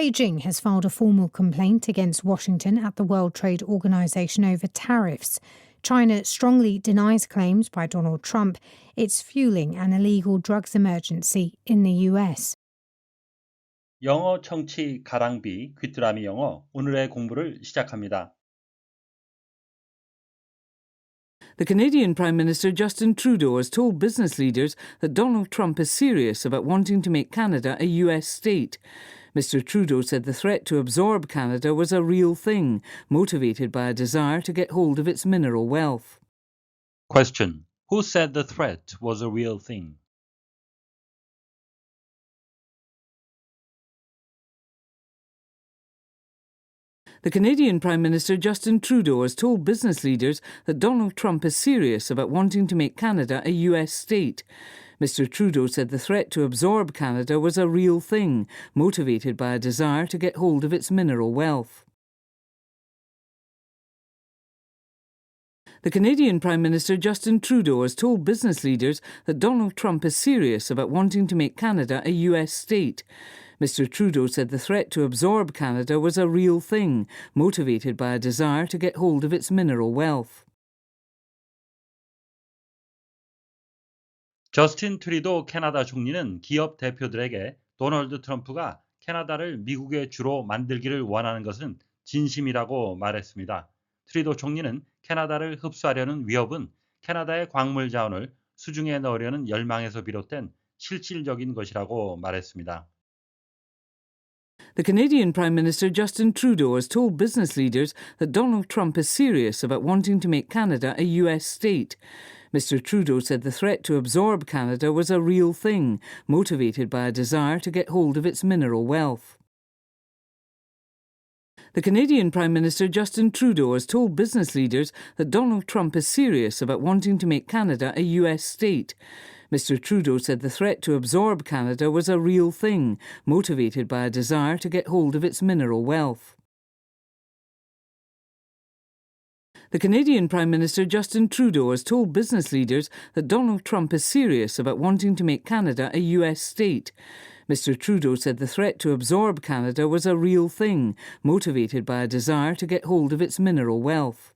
Beijing has filed a formal complaint against Washington at the World Trade Organization over tariffs. China strongly denies claims by Donald Trump it's fueling an illegal drugs emergency in the US. 영어 청취 가랑비 귀뚜라미 영어 오늘의 공부를 시작합니다. The Canadian Prime Minister Justin Trudeau has told business leaders that Donald Trump is serious about wanting to make Canada a US state. Mr. Trudeau said the threat to absorb Canada was a real thing, motivated by a desire to get hold of its mineral wealth. Question. Who said the threat was a real thing? The Canadian Prime Minister Justin Trudeau has told business leaders that Donald Trump is serious about wanting to make Canada a US state. Mr. Trudeau said the threat to absorb Canada was a real thing, motivated by a desire to get hold of its mineral wealth. The Canadian Prime Minister Justin Trudeau has told business leaders that Donald Trump is serious about wanting to make Canada a US state. Mr. Trudeau said the threat to absorb Canada was a real thing, motivated by a desire to get hold of its mineral wealth. 저스틴 트루도 캐나다 총리는 기업 대표들에게 도널드 트럼프가 캐나다를 미국의 주로 만들기를 원하는 것은 진심이라고 말했습니다. 트루도 총리는 캐나다를 흡수하려는 위협은 캐나다의 광물 자원을 수중에 넣으려는 열망에서 비롯된 실질적인 것이라고 말했습니다. The Canadian Prime Minister Justin Trudeau has told business leaders that Donald Trump is serious about wanting to make Canada a US state. Mr. Trudeau said the threat to absorb Canada was a real thing, motivated by a desire to get hold of its mineral wealth. The Canadian Prime Minister Justin Trudeau has told business leaders that Donald Trump is serious about wanting to make Canada a US state. Mr. Trudeau said the threat to absorb Canada was a real thing, motivated by a desire to get hold of its mineral wealth. The Canadian Prime Minister Justin Trudeau has told business leaders that Donald Trump is serious about wanting to make Canada a US state. Mr. Trudeau said the threat to absorb Canada was a real thing, motivated by a desire to get hold of its mineral wealth.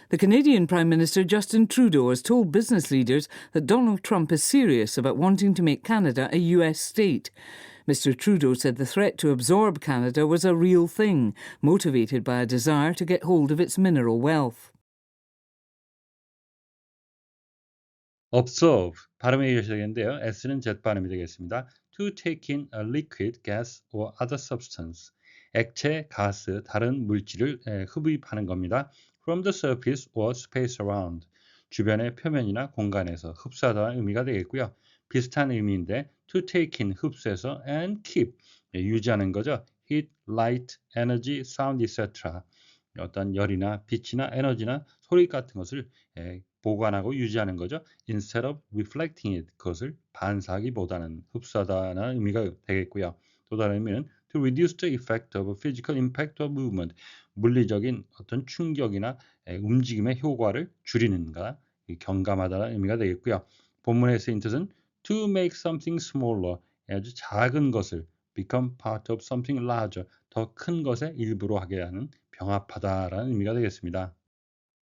The Canadian Prime Minister Justin Trudeau has told business leaders that Donald Trump is serious about wanting to make Canada a US state. Mr. Trudeau said the threat to absorb Canada was a real thing, motivated by a desire to get hold of its mineral wealth. Observe, 발음해 주셔야 되는데요. S는 Z 발음이 되겠습니다. To take in a liquid, gas or other substance. 액체, 가스, 다른 물질을 흡입하는 겁니다. From the surface or space around. 주변의 표면이나 공간에서 흡수하다는 의미가 되겠고요. 비슷한 의미인데 to take in, 흡수해서 and keep, 유지하는 거죠. Heat, light, energy, sound, etc. 어떤 열이나 빛이나 에너지나 소리 같은 것을 보관하고 유지하는 거죠. Instead of reflecting it, 그것을 반사하기보다는 흡수하다는 의미가 되겠고요. 또 다른 의미는 to reduce the effect of physical impact of movement, 물리적인 어떤 충격이나 움직임의 효과를 줄이는가, 경감하다는 의미가 되겠고요. 본문에 쓰인 뜻은 to make something smaller, 아주 작은 것을 become part of something larger, 더 큰 것의 일부로 하게 하는, 병합하다라는 의미가 되겠습니다.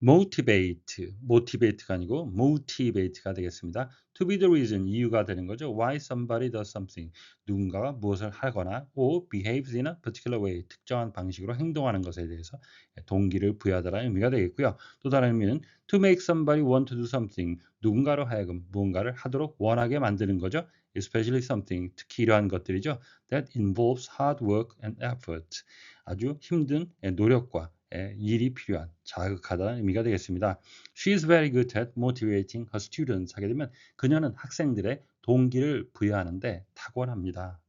motivate가 아니고 motivate가 되겠습니다. To be the reason, 이유가 되는 거죠. Why somebody does something, 누군가가 무엇을 하거나 or behaves in a particular way, 특정한 방식으로 행동하는 것에 대해서 동기를 부여하다라는 의미가 되겠고요. 또 다른 의미는 to make somebody want to do something, 누군가로 하여금 무언가를 하도록 원하게 만드는 거죠. Especially something, 특히 이러한 것들이죠. That involves hard work and effort, 아주 힘든 노력과 일이 필요한, 자극하다는 의미가 되겠습니다. She is very good at motivating her students 하게 되면 그녀는 학생들의 동기를 부여하는데 탁월합니다.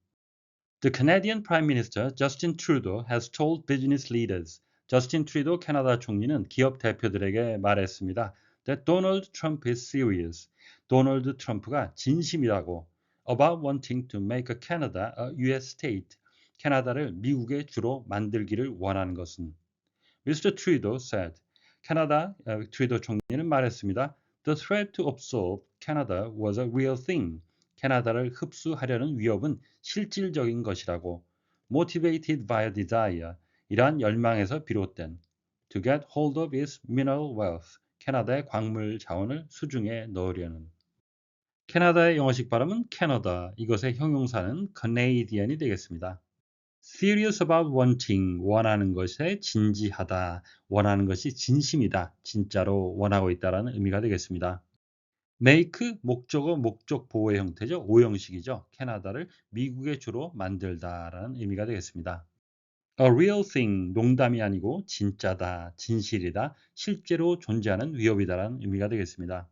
The Canadian Prime Minister Justin Trudeau has told business leaders. 저스틴 트루도 캐나다 총리는 기업 대표들에게 말했습니다. That Donald Trump is serious. 도널드 트럼프가 진심이라고 about wanting to make Canada a US state. 캐나다를 미국의 주로 만들기를 원하는 것은 Mr. Trudeau said. 캐나다 트루도 총리는 말했습니다. The threat to absorb Canada was a real thing. 캐나다를 흡수하려는 위협은 실질적인 것이라고. motivated by a desire, 이러한 열망에서 비롯된 to get hold of its mineral wealth, 캐나다의 광물 자원을 수중에 넣으려는. 캐나다의 영어식 발음은 캐나다, 이것의 형용사는 Canadian이 되겠습니다. serious about wanting, 원하는 것에 진지하다, 원하는 것이 진심이다, 진짜로 원하고 있다라는 의미가 되겠습니다. make, 목적어, 목적 보호의 형태죠. 오형식이죠. 캐나다를 미국의 주로 만들다라는 의미가 되겠습니다. A real thing, 농담이 아니고 진짜다, 진실이다, 실제로 존재하는 위협이다라는 의미가 되겠습니다.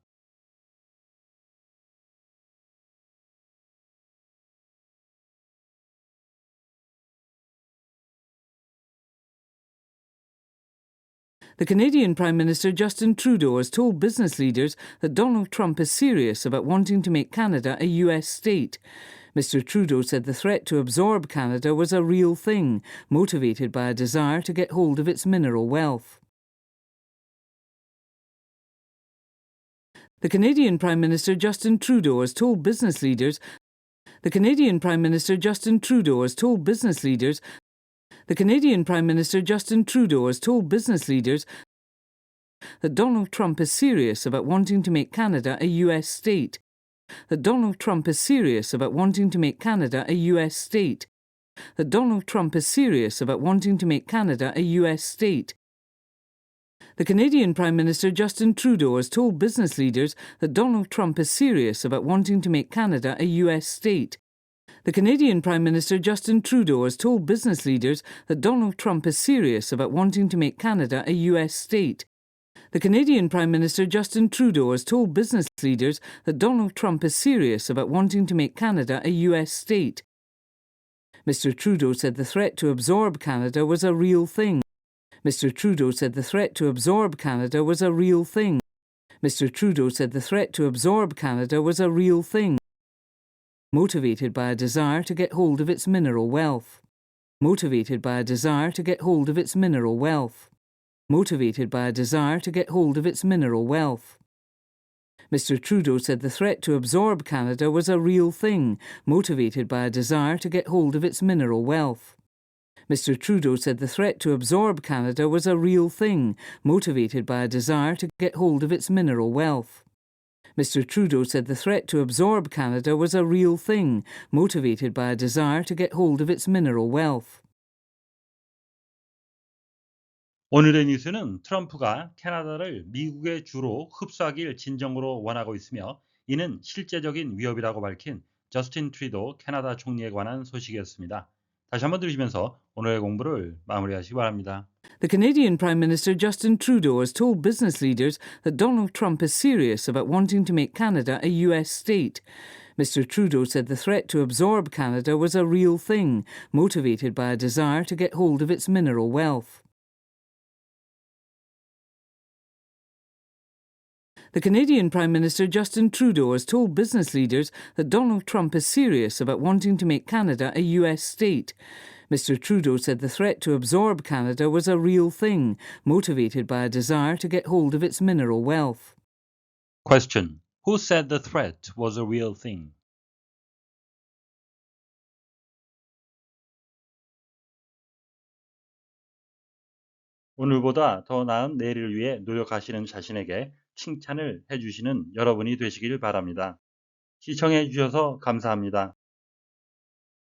The Canadian Prime Minister Justin Trudeau has told business leaders that Donald Trump is serious about wanting to make Canada a US state. Mr. Trudeau said the threat to absorb Canada was a real thing, motivated by a desire to get hold of its mineral wealth. The Canadian Prime Minister Justin Trudeau has told business leaders The Canadian Prime Minister Justin Trudeau has told business leaders The Canadian Prime Minister Justin Trudeau has told business leaders that Donald Trump is serious about wanting to make Canada a US state. That Donald Trump is serious about wanting to make Canada a US state. That Donald Trump is serious about wanting to make Canada a US state. The Canadian Prime Minister Justin Trudeau has told business leaders that Donald Trump is serious about wanting to make Canada a US state. The Canadian Prime Minister Justin Trudeau has told business leaders that Donald Trump is serious about wanting to make Canada a US state. The Canadian Prime Minister Justin Trudeau has told business leaders that Donald Trump is serious about wanting to make Canada a US state. Mr. Trudeau said the threat to absorb Canada was a real thing. Mr. Trudeau said the threat to absorb Canada was a real thing. Mr. Trudeau said the threat to absorb Canada was a real thing, motivated by a desire to get hold of its mineral wealth. Motivated by a desire to get hold of its mineral wealth. Motivated by a desire to get hold of its mineral wealth. Mr. Trudeau said the threat to absorb Canada was a real thing, motivated by a desire to get hold of its mineral wealth. Mr. Trudeau said the threat to absorb Canada was a real thing, motivated by a desire to get hold of its mineral wealth. Mr. Trudeau said the threat to absorb Canada was a real thing, motivated by a desire to get hold of its mineral wealth. 오늘의 뉴스는 트럼프가 캐나다를 미국의 주로 흡수하길 진정으로 원하고 있으며 이는 실제적인 위협이라고 밝힌 저스틴 트루도 캐나다 총리에 관한 소식이었습니다. 다시 한번 들으시면서 오늘의 공부를 마무리하시기 바랍니다. The Canadian Prime Minister Justin Trudeau has told business leaders that Donald Trump is serious about wanting to make Canada a US state. Mr. Trudeau said the threat to absorb Canada was a real thing, motivated by a desire to get hold of its mineral wealth. The Canadian Prime Minister Justin Trudeau has told business leaders that Donald Trump is serious about wanting to make Canada a US state. Mr. Trudeau said the threat to absorb Canada was a real thing, motivated by a desire to get hold of its mineral wealth. Question. Who said the threat was a real thing? 오늘보다 더 나은 내일을 위해 노력하시는 자신에게 칭찬을 해주시는 여러분이 되시길 바랍니다. 시청해 주셔서 감사합니다.